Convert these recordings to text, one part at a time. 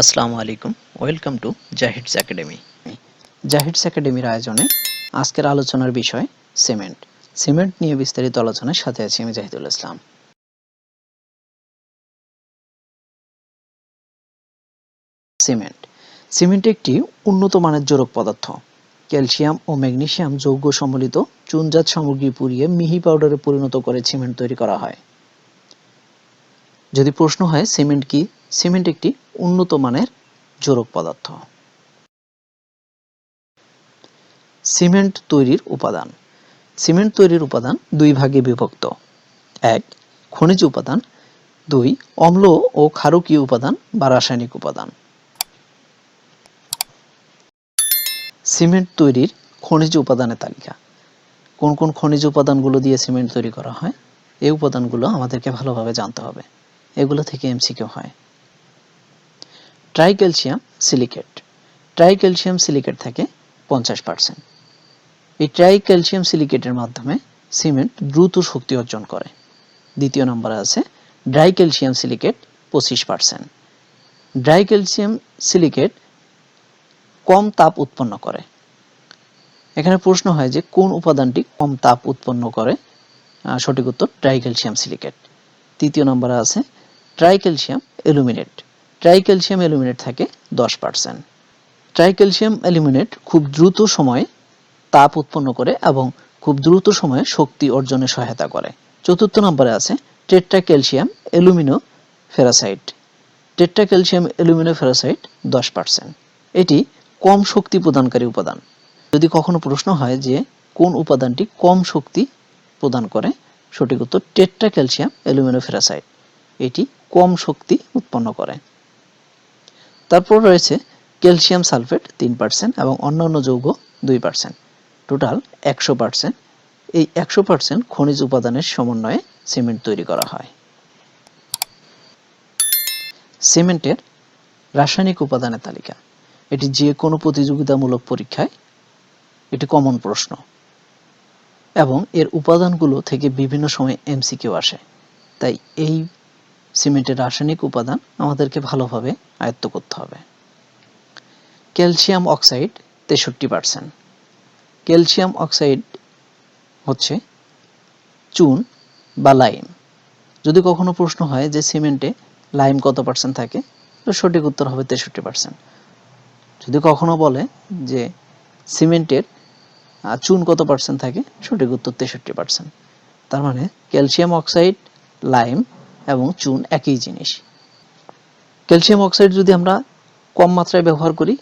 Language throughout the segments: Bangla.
আসসালামু আলাইকুম, welcome to Zahid's academy. Zahid's একাডেমির আয়োজনে আজকের আলোচনার বিষয় সিমেন্ট। সিমেন্ট নিয়ে বিস্তারিত আলোচনার সাথে আছি আমি জাহিদুল ইসলাম। সিমেন্ট সিমেন্ট একটি উন্নত মানের জোড়ক পদার্থ। ক্যালসিয়াম ও ম্যাগনেসিয়াম যৌগ সম্বলিত চুনজাত সামগ্রী পুড়িয়ে মিহি পাউডারে পরিণত করে সিমেন্ট তৈরি করা হয়। যদি প্রশ্ন হয় সিমেন্ট কি, সিমেন্ট একটি উন্নত মানের জোড়ক পদার্থ। সিমেন্ট তৈরির উপাদান। সিমেন্ট তৈরির উপাদান দুই ভাগে বিভক্ত। ১. খনিজ উপাদান। ২. অম্ল ও ক্ষারকীয় উপাদান বা রাসায়নিক উপাদান। সিমেন্ট তৈরির খনিজ উপাদানের তালিকা। কোন কোন খনিজ উপাদানগুলো দিয়ে সিমেন্ট তৈরি করা হয়, এই উপাদানগুলো আমাদেরকে ভালোভাবে জানতে হবে, এগুলো থেকে এমসিকিউ হয়। Tricalcium silicate. ট্রাইক্যালসিয়াম সিলিকেট থাকে 50%। এই ট্রাইক্যালসিয়াম সিলিকেটের মাধ্যমে সিমেন্ট দ্রুত শক্তি অর্জন করে। দ্বিতীয় নম্বরে আছে dry calcium silicate 25%। Dry calcium silicate কম তাপ উৎপন্ন করে। এখানে প্রশ্ন হয় যে কোন উপাদানটি কম তাপ উৎপন্ন করে, সঠিক উত্তর ড্রাই ক্যালসিয়াম সিলিকেট। তৃতীয় নম্বরে আছে try calcium aluminate. Try calcium aluminate থাকে 10%। ট্রাই ক্যালসিয়াম অ্যালুমিনেট খুব দ্রুত সময়ে তাপ উৎপন্ন করে এবং খুব দ্রুত সময়ে শক্তি অর্জনে সহায়তা করে। চতুর্থ নম্বরে আছে tetra calcium alumino ferrite. Tetra calcium alumino ferrite 10%। এটি কম শক্তি প্রদানকারী উপাদান। যদি কখনো প্রশ্ন হয় যে কোন উপাদানটি কম শক্তি প্রদান করে, সঠিক উত্তর টেট্রা ক্যালসিয়াম অ্যালুমিনো ফেরাসাইট, এটি কম শক্তি উৎপন্ন করে। তারপর রয়েছে ক্যালসিয়াম সালফেট 3% এবং অন্যান্য যৌগ 2%, টোটাল 100%। এই 100% খনিজ উপাদানের সমন্বয়ে সিমেন্ট তৈরি করা হয়। সিমেন্টের রাসায়নিক উপাদানের তালিকা। এটি যে কোনো প্রতিযোগিতামূলক পরীক্ষায় এটি কমন প্রশ্ন এবং এর উপাদানগুলো থেকে বিভিন্ন সময় এমসিকিউ আসে, তাই এই সিমেন্টের রাসায়নিক উপাদান আমাদেরকে ভালোভাবে আয়ত্ত করতে হবে। Calcium oxide 63%। ক্যালসিয়াম অক্সাইড হচ্ছে চুন বা লাইম। যদি কখনো প্রশ্ন হয় যে সিমেন্টে লাইম কত পার্সেন্ট থাকে, তো সঠিক উত্তর হবে 63%। যদি কখনো বলে যে সিমেন্টের চুন কত পার্সেন্ট থাকে, সঠিক উত্তর 63%। তার মানে ক্যালসিয়াম অক্সাইড, লাইম এবং চুন একই জিনিস। ক্যালসিয়াম অক্সাইড যদি আমরা কম মাত্রায় ব্যবহার করি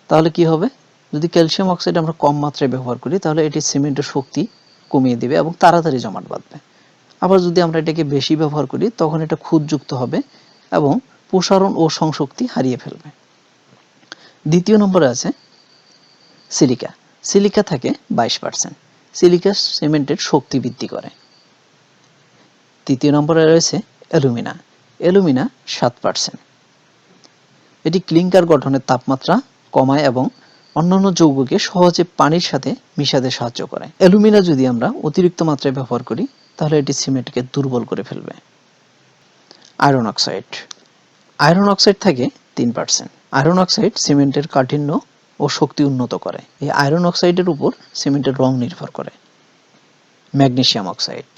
তাহলে কি হবে? যদি ক্যালসিয়াম অক্সাইড আমরা কম মাত্রায় ব্যবহার করি তাহলে এটি সিমেন্টের শক্তি কমিয়ে দিবে এবং তাড়াতাড়ি জমাট বাঁধবে। আবার যদি আমরা এটাকে বেশি ব্যবহার করি তখন এটা খুদযুক্ত হবে এবং প্রসারণ ও সংশক্তি হারিয়ে ফেলবে। দ্বিতীয় নম্বরে আছে সিলিকা। সিলিকা থাকে 22%। সিলিকা সিমেন্টের শক্তি বৃদ্ধি করে। তৃতীয় নম্বরে রয়েছে অ্যালুমিনা। অ্যালুমিনা 7%। এটি ক্লিংকার গঠনের তাপমাত্রা কমায় এবং অন্যান্য যৌগকে সহজে পানির সাথে মিশাতে সাহায্য করে। অ্যালুমিনা যদি আমরা অতিরিক্ত মাত্রায় ব্যবহার করি তাহলে এটি সিমেন্টকে দুর্বল করে ফেলবে। Iron oxide. আয়রন অক্সাইড থাকে 3%। আয়রন অক্সাইড সিমেন্টের কাঠিন্য ও শক্তি উন্নত করে। এই আয়রন অক্সাইডের উপর সিমেন্টের রং নির্ভর করে। Magnesium oxide.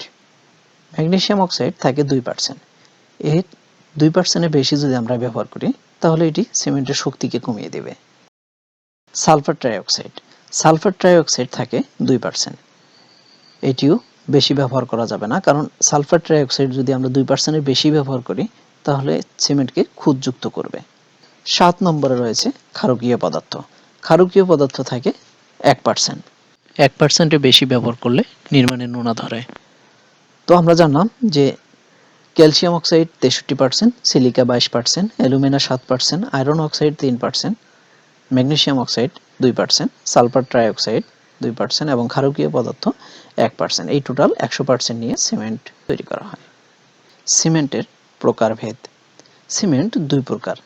ম্যাগনেসিয়াম অক্সাইড থাকে 2%। এর 2%-এর বেশি যদি আমরা ব্যবহার করি তাহলে এটি সিমেন্টের শক্তিকে কমিয়ে দেবে। Sulphur trioxide. সালফার ট্রাইঅক্সাইড থাকে 2%। এটিও বেশি ব্যবহার করা যাবে না, কারণ সালফার ট্রাইঅক্সাইড যদি আমরা 2%-এর বেশি ব্যবহার করি তাহলে সিমেন্টকে খুদযুক্ত করবে। 7 নম্বরে রয়েছে ক্ষারকীয় পদার্থ। ক্ষারকীয় পদার্থ থাকে 1%। 1%-এর বেশি ব্যবহার করলে নির্মাণে নোনা ধরে। তো আমরা জানলাম যে calcium oxide 63%, silica 22%, alumina 7%, iron oxide 3%, magnesium oxide 2%, sulphur trioxide 2% এবং ক্ষারকীয় পদার্থ 1%। এই টোটাল 100% নিয়ে সিমেন্ট তৈরি করা হয়। সিমেন্টের প্রকারভেদ। সিমেন্ট দুই প্রকার: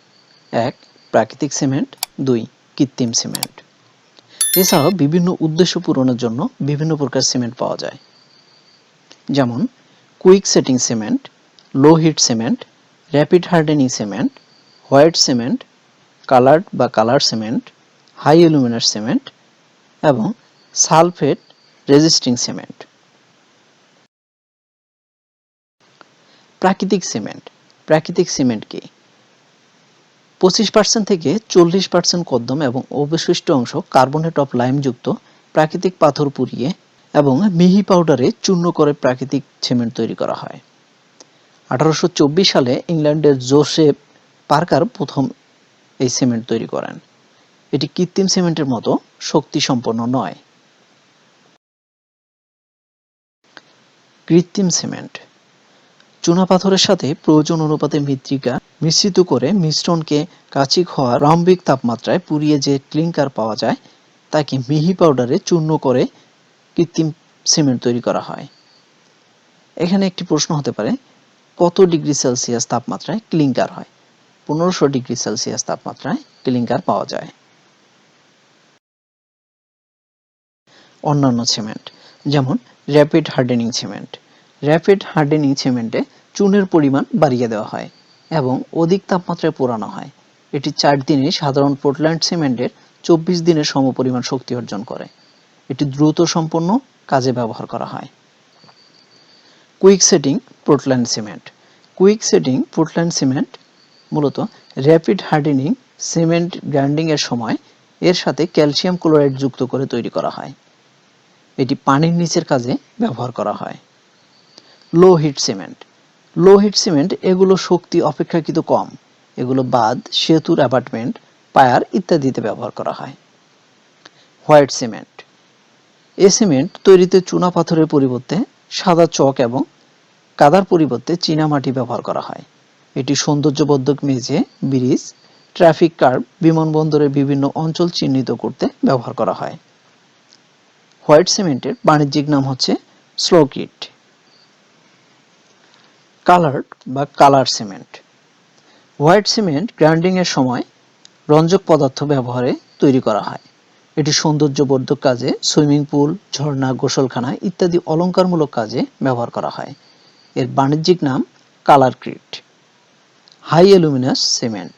1. প্রাকৃতিক সিমেন্ট, 2. কৃত্রিম সিমেন্ট। এছাড়াও বিভিন্ন উদ্দেশ্য পূরণের জন্য বিভিন্ন প্রকার সিমেন্ট পাওয়া যায়, যেমন কুইক সেটিং সিমেন্ট, লো hit cement, rapid hardening cement, white cement, coloured বা colour cement, high aluminous cement এবং সালফেট রেজিস্টিং সিমেন্ট। প্রাকৃতিক সিমেন্ট। প্রাকৃতিক সিমেন্ট কি? 25% থেকে 40% কর্দম এবং অবশিষ্ট অংশ কার্বনেট অফ লাইম যুক্ত প্রাকৃতিক পাথর পুড়িয়ে এবং মিহি পাউডারে চূর্ণ করে প্রাকৃতিক সিমেন্ট তৈরি করা হয়। 1824 সালে ইংল্যান্ডের জোসেফ পার্কার প্রথম এই সিমেন্ট তৈরি করেন। এটি কৃত্রিম সিমেন্টের মতো শক্তি সম্পন্ন নয়। কৃত্রিম সিমেন্ট। চুনাপাথরের সাথে প্রয়োজন অনুপাতে মৃত্তিকা মিশ্রিত করে মিশ্রণকে কাচিক হওয়া প্রারম্ভিক তাপমাত্রায় পুড়িয়ে যে ক্লিংকার পাওয়া যায় তাকে মিহি পাউডারে চূর্ণ করে কৃত্রিম সিমেন্ট তৈরি করা হয়। এখানে একটি প্রশ্ন হতে পারে, কত ডিগ্রি সেলসিয়াস তাপমাত্রায় ক্লিংকার হয়? 1500 ডিগ্রি সেলসিয়াস তাপমাত্রায় ক্লিংকার পাওয়া যায়। অন্যান্য সিমেন্ট যেমন rapid hardening cement. Rapid hardening সিমেন্টে চুনের পরিমাণ বাড়িয়ে দেওয়া হয় এবং অধিক তাপমাত্রায় পোড়ানো হয়। এটি 4 দিনে সাধারণ পোর্টল্যান্ড সিমেন্টের 24 দিনের সমপরিমাণ শক্তি অর্জন করে। এটি দ্রুত সম্পন্ন কাজে ব্যবহার করা হয়। Quick setting Portland cement. Quick setting Portland cement মূলত র্যাপিড হার্ডেনিং সিমেন্ট গ্রাইন্ডিং এর সময় এর সাথে ক্যালসিয়াম ক্লোরাইড যুক্ত করে তৈরি করা হয়। এটি পানির নিচের কাজে ব্যবহার করা হয়। লো হিট সিমেন্ট। লো হিট সিমেন্ট এগুলো শক্তি অপেক্ষাকৃত কম। এগুলো বাঁধ, সেতুর অ্যাপার্টমেন্ট, পায়ার ইত্যাদিতে ব্যবহার করা হয়। White cement. এ সিমেন্ট তৈরিতে চুনা পাথরের পরিবর্তে সাদা চক এবং কাদার পরিবর্তে চীনামাটি ব্যবহার করা হয়। এটি সৌন্দর্যবর্ধক মেঝে, ব্রিজ, ট্রাফিক কার্ভ, বিমানবন্দরের বিভিন্ন অঞ্চল চিহ্নিত করতে ব্যবহার করা হয়। হোয়াইট সিমেন্টের বাণিজ্যিক নাম হচ্ছে স্লোকিট। কালার্ড বা colour cement. White cement grinding এর সময় রঞ্জক পদার্থ ব্যবহারে তৈরি করা হয়। এটি সৌন্দর্যবর্ধক কাজে, সুইমিং পুল, ঝর্ণা, গোসলখানা ইত্যাদি অলংকারমূলক কাজে ব্যবহার করা হয়। এর বাণিজ্যিক নাম কালারক্রিট। High aluminous cement.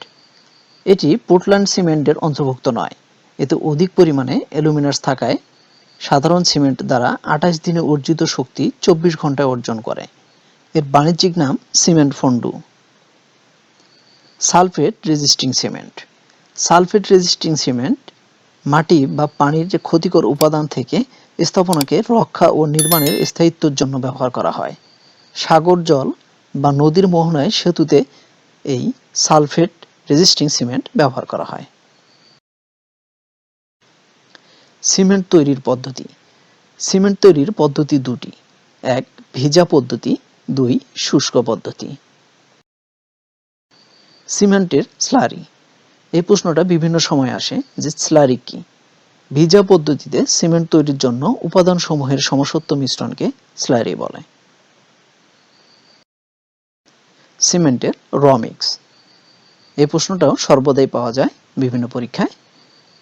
এটি পোর্টল্যান্ড সিমেন্টের অন্তর্ভুক্ত নয়। এতে অধিক পরিমাণে অ্যালুমিনাস থাকায় সাধারণ সিমেন্ট দ্বারা 28 দিনে অর্জিত শক্তি 24 ঘন্টায় অর্জন করে। এর বাণিজ্যিক নাম cement fondue. Sulphate resisting cement. Sulphate resisting cement মাটি বা পানির যে ক্ষতিকর উপাদান থেকে স্থাপনাকে রক্ষা ও নির্মাণের স্থায়িত্বের জন্য ব্যবহার করা হয়। সাগর জল বা নদীর মোহনায় সেতুতে এই সালফেট রেজিস্টিং সিমেন্ট ব্যবহার করা হয়। সিমেন্ট তৈরির পদ্ধতি। সিমেন্ট তৈরির পদ্ধতি দুটি: 1 ভিজা পদ্ধতি, 2 শুষ্ক পদ্ধতি। সিমেন্টের স্লারি। এই প্রশ্নটা বিভিন্ন সময় আসে যে স্লারি কি। ভিজা পদ্ধতিতে সিমেন্ট তৈরির জন্য উপাদানসমূহের সমসত্ব মিশ্রণকে স্লারি বলে। সিমেন্টের র মিক্স। এই প্রশ্নটাও সর্বদাই পাওয়া যায় বিভিন্ন পরীক্ষায়।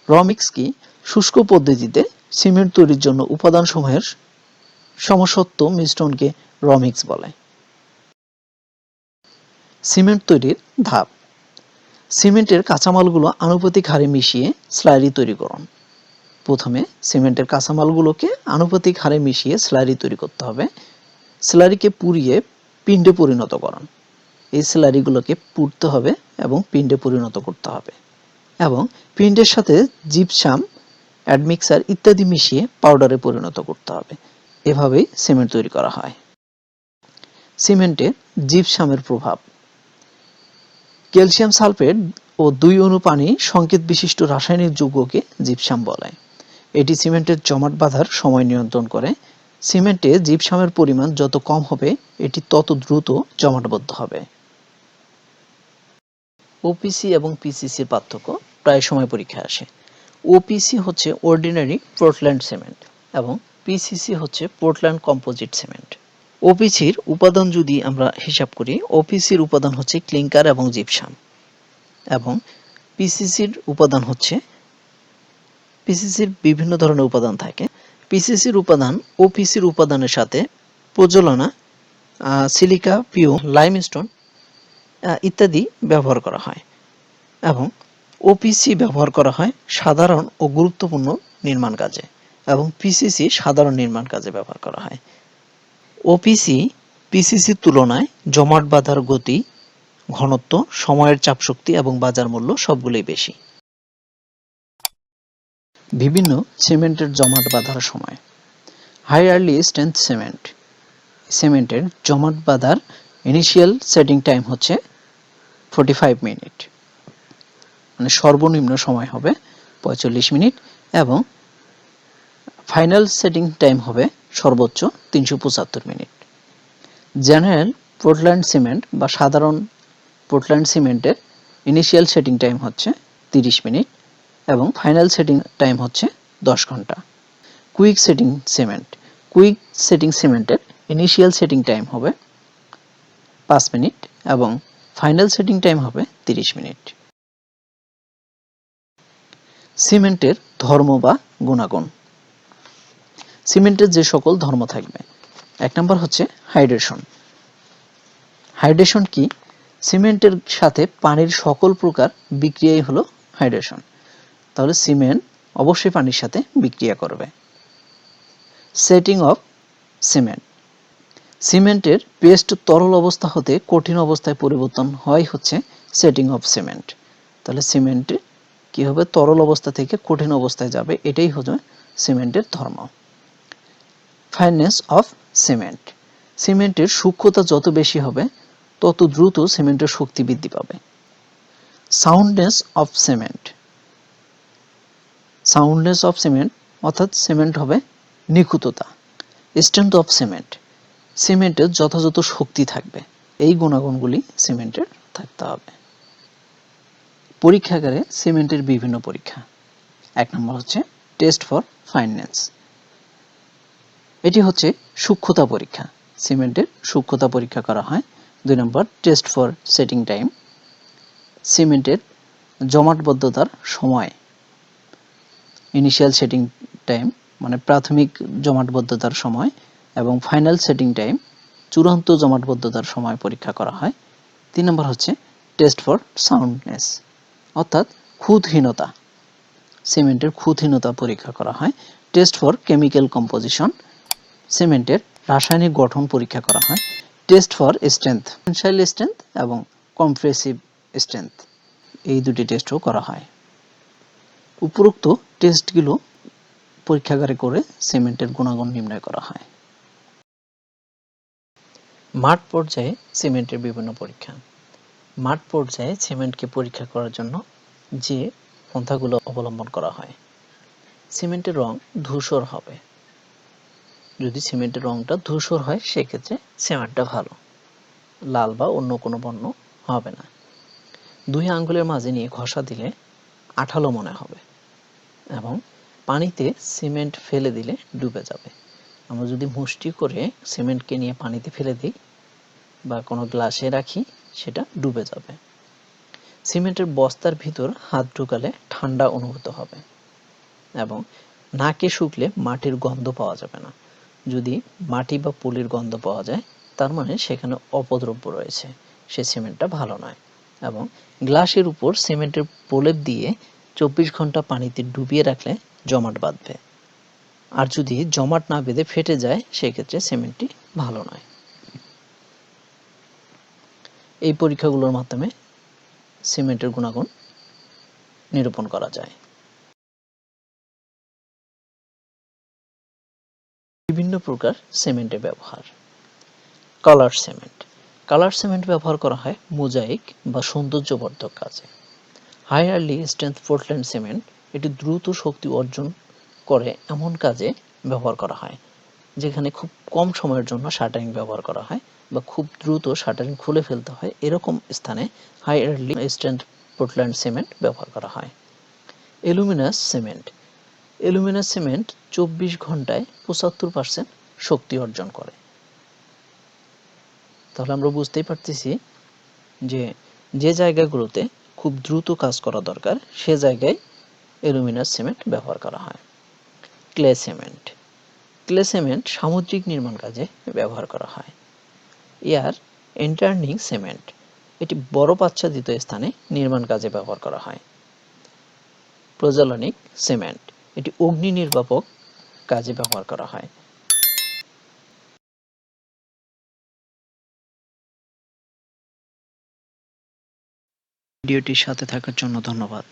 র মিক্স কি? শুষ্ক পদ্ধতিতে সিমেন্ট তৈরির জন্য উপাদানসমূহের সমসত্ব মিশ্রণকে র মিক্স বলে। সিমেন্ট তৈরির ধাপ। সিমেন্টের কাঁচামালগুলো আনুপাতিক হারে মিশিয়ে স্লারি তৈরি করুন। প্রথমে সিমেন্টের কাঁচামালগুলোকে আনুপাতিক হারে মিশিয়ে স্লারি তৈরি করতে হবে। স্লারিকে পুড়িয়ে পিণ্ডে পরিণত করুন। এই স্লারিগুলোকে পুড়তে হবে এবং পিণ্ডে পরিণত করতে হবে এবং পিণ্ডের সাথে জিপসাম, অ্যাডমিক্সার ইত্যাদি মিশিয়ে পাউডারে পরিণত করতে হবে। এভাবেই সিমেন্ট তৈরি করা হয়। সিমেন্টে জিপসামের প্রভাব। ক্যালসিয়াম সালফেট ও 2 অণু পানি সংকেত বিশিষ্ট রাসায়নিক যৌগকে জিপসাম বলে। এটি সিমেন্টের জমাট বাঁধার সময় নিয়ন্ত্রণ করে। সিমেন্টে জিপসামের পরিমাণ যত কম হবে এটি তত দ্রুত জমাটবদ্ধ হবে। ওপিসি এবং পিসিসির পার্থক্য প্রায় সময় পরীক্ষায় আসে। ওপিসি হচ্ছে অর্ডিনারি পোর্টল্যান্ড সিমেন্ট এবং পিসিসি হচ্ছে পোর্টল্যান্ড কম্পোজিট সিমেন্ট। ওপিসির উপাদান যদি আমরা হিসাব করি, ওপিসির উপাদান হচ্ছে ক্লিংকার এবং জিপসাম এবং পিসিসির উপাদান হচ্ছে, পিসিসির বিভিন্ন ধরনের উপাদান থাকে। পিসিসির উপাদান ওপিসির উপাদানের সাথে প্রজ্বলনা, সিলিকা, পিও, লাইমস্টোন ইত্যাদি ব্যবহার করা হয় এবং ওপিসি ব্যবহার করা হয় সাধারণ ও গুরুত্বপূর্ণ নির্মাণ কাজে এবং পিসিসি সাধারণ নির্মাণ কাজে ব্যবহার করা হয়। ওপিসি পিসিসির তুলনায় জমাট বাঁধার গতি, ঘনত্ব, সময়ের চাপশক্তি এবং বাজার মূল্য সবগুলোই বেশি। বিভিন্ন সিমেন্টের জমাট বাঁধার সময়। হাই আর্লি স্ট্রেংথ সিমেন্টের জমাট বাঁধার ইনিশিয়াল সেটিং টাইম হচ্ছে 45 মিনিট, মানে সর্বনিম্ন সময় হবে 45 মিনিট এবং ফাইনাল সেটিং টাইম হবে সর্বোচ্চ 375 মিনিট। জেনারেল পোর্টল্যান্ড সিমেন্ট বা সাধারণ পোর্টল্যান্ড সিমেন্টের ইনিশিয়াল সেটিং টাইম হচ্ছে 30 মিনিট এবং ফাইনাল সেটিং টাইম হচ্ছে 10 ঘন্টা। কুইক সেটিং সিমেন্টের ইনিশিয়াল সেটিং টাইম হবে 5 মিনিট এবং ফাইনাল সেটিং টাইম হবে 30 মিনিট। সিমেন্টের ধর্ম বা গুণাগুণ। সিমেন্টের যে সকল ধর্ম থাকবে। 1 নম্বর হচ্ছে হাইড্রেশন। হাইড্রেশন কি? সিমেন্টের সাথে পানির সকল প্রকার বিক্রিয়াই হলো হাইড্রেশন। তাহলে সিমেন্ট অবশ্যই পানির সাথে বিক্রিয়া করবে। Setting of cement. সিমেন্টের পেস্ট তরল অবস্থা হতে কঠিন অবস্থায় পরিবর্তন হয় হচ্ছে সেটিং অফ সিমেন্ট। তাহলে সিমেন্টে কি হবে? তরল অবস্থা থেকে কঠিন অবস্থায় যাবে, এটাই হচ্ছে সিমেন্টের ধর্ম। Fineness of cement. সিমেন্টের সূক্ষ্মতা যত বেশি হবে তত দ্রুত সিমেন্টের শক্তি বৃদ্ধি পাবে। সাউন্ডনেস অফ সিমেন্ট। সাউন্ডনেস অফ সিমেন্ট অর্থাৎ সিমেন্ট হবে নিখুঁততা। Strength of cement. সিমেন্টের যথাযথ শক্তি থাকবে। এই গুণাগুণগুলি সিমেন্টের থাকতে হবে। পরীক্ষাগারে সিমেন্টের বিভিন্ন পরীক্ষা। 1 নম্বর হচ্ছে টেস্ট ফর ফাইননেস। এটি হচ্ছে সূক্ষ্মতা পরীক্ষা। সিমেন্টের সূক্ষ্মতা পরীক্ষা করা হয়। 2 নম্বর টেস্ট ফর সেটিং টাইম। সিমেন্টের জমাটবদ্ধতার সময়, ইনিশিয়াল সেটিং টাইম মানে প্রাথমিক জমাটবদ্ধতার সময় এবং ফাইনাল সেটিং টাইম চূড়ান্ত জমাটবদ্ধতার সময় পরীক্ষা করা হয়। 3 নম্বর হচ্ছে টেস্ট ফর সাউন্ডনেস অর্থাৎ খুঁতহীনতা। সিমেন্টের খুঁতহীনতা পরীক্ষা করা হয়। Test for chemical composition. সিমেন্টের রাসায়নিক গঠন পরীক্ষা করা হয়। Test for strength, tensile strength এবং কম্প্রেসিভ স্ট্রেংথ, এই দুটি টেস্টও করা হয়। উপরোক্ত টেস্টগুলো পরীক্ষাগারে করে সিমেন্টের গুণাগুণ নির্ণয় করা হয়। মাঠ পর্যায়ে সিমেন্টের বিভিন্ন পরীক্ষা। মাঠ পর্যায়ে সিমেন্টকে পরীক্ষা করার জন্য যে পন্থাগুলো অবলম্বন করা হয়। সিমেন্টের রং ধূসর হবে। যদি সিমেন্টের রংটা ধূসর হয় সেক্ষেত্রে সিমেন্টটা ভালো, লাল বা অন্য কোনো বর্ণ হবে না। 2 আঙ্গুলের মাঝে নিয়ে ঘষা দিলে আঠালো মনে হবে এবং পানিতে সিমেন্ট ফেলে দিলে ডুবে যাবে। আমরা যদি মুষ্টি করে সিমেন্টকে নিয়ে পানিতে ফেলে দিই বা কোনো গ্লাসে রাখি সেটা ডুবে যাবে। সিমেন্টের বস্তার ভিতর হাত ঢুকালে ঠান্ডা অনুভূত হবে এবং নাকে শুকলে মাটির গন্ধ পাওয়া যাবে না। যদি মাটি বা পলির গন্ধ পাওয়া যায় তার মানে সেখানে অপদ্রব্য রয়েছে, সে সিমেন্টটা ভালো নয়। এবং গ্লাসের উপর সিমেন্টের প্রলেপ দিয়ে 24 ঘন্টা পানিতে ডুবিয়ে রাখলে জমাট বাঁধবে, আর যদি জমাট না বেঁধে ফেটে যায় সেক্ষেত্রে সিমেন্টটি ভালো নয়। এই পরীক্ষাগুলোর মাধ্যমে সিমেন্টের গুণাগুণ নিরূপণ করা যায়। বিভিন্ন প্রকার সিমেন্টের ব্যবহার। Colour cement. কালার সিমেন্ট ব্যবহার করা হয় মোজাইক বা সৌন্দর্যবর্ধক কাজে। High early strength Portland cement, এটি দ্রুত শক্তি অর্জন করে এমন কাজে ব্যবহার করা হয় যেখানে খুব কম সময়ের জন্য শাটারিং ব্যবহার করা হয় বা খুব দ্রুত শাটারিং খুলে ফেলতে হয়, এরকম স্থানে high early strength Portland cement ব্যবহার করা হয়। অ্যালুমিনাস সিমেন্ট। অ্যালুমিনাস সিমেন্ট 24 ঘন্টায় 75% শক্তি অর্জন করে। তাহলে আমরা বুঝতেই পারতেছি যে যে জায়গাগুলোতে খুব দ্রুত কাজ করা দরকার সে জায়গায় অ্যালুমিনাস সিমেন্ট ব্যবহার করা হয়। Clay cement. ক্লে সিমেন্ট সামুদ্রিক নির্মাণ কাজে ব্যবহার করা হয়। এয়ার এন্টারনিং সিমেন্ট, এটি বরফ আচ্ছাদিত স্থানে নির্মাণ কাজে ব্যবহার করা হয়। প্রজ্বলনিক সিমেন্ট। এটি অগ্নি নির্বাপক কাজে ব্যবহার করা হয়। ভিডিওটির সাথে থাকার জন্য ধন্যবাদ।